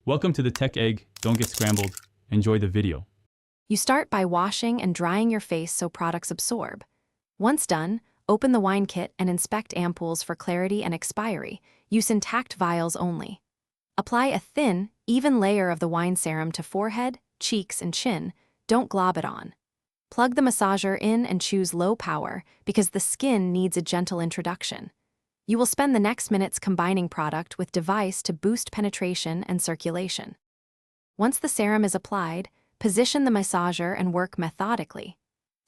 Welcome to the Tech Egg. Don't get scrambled. Enjoy the video. You start by washing and drying your face so products absorb. Once done, open the wine kit and inspect ampoules for clarity and expiry. Use intact vials only. Apply a thin, even layer of the wine serum to forehead, cheeks, and chin. Don't glob it on. Plug the massager in and choose low power because the skin needs a gentle introduction. You will spend the next minutes combining product with device to boost penetration and circulation. Once the serum is applied, position the massager and work methodically.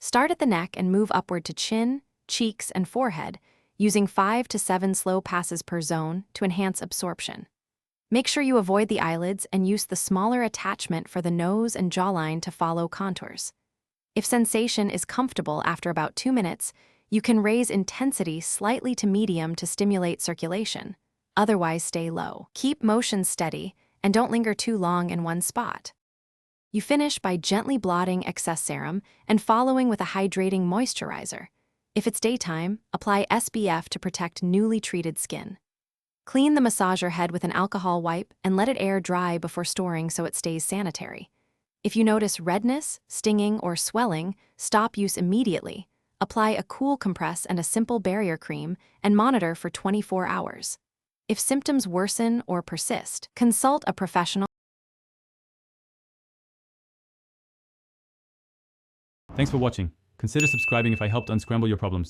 Start at the neck and move upward to chin, cheeks, and forehead, using 5 to 7 slow passes per zone to enhance absorption. Make sure you avoid the eyelids and use the smaller attachment for the nose and jawline to follow contours. If sensation is comfortable after about 2 minutes, you can raise intensity slightly to medium to stimulate circulation. Otherwise, stay low. Keep motion steady and don't linger too long in one spot. You finish by gently blotting excess serum and following with a hydrating moisturizer. If it's daytime, apply SPF to protect newly treated skin. Clean the massager head with an alcohol wipe and let it air dry before storing so it stays sanitary. If you notice redness, stinging, or swelling, stop use immediately. Apply a cool compress and a simple barrier cream and monitor for 24 hours. If symptoms worsen or persist, consult a professional. Thanks for watching. Consider subscribing if I helped unscramble your problems.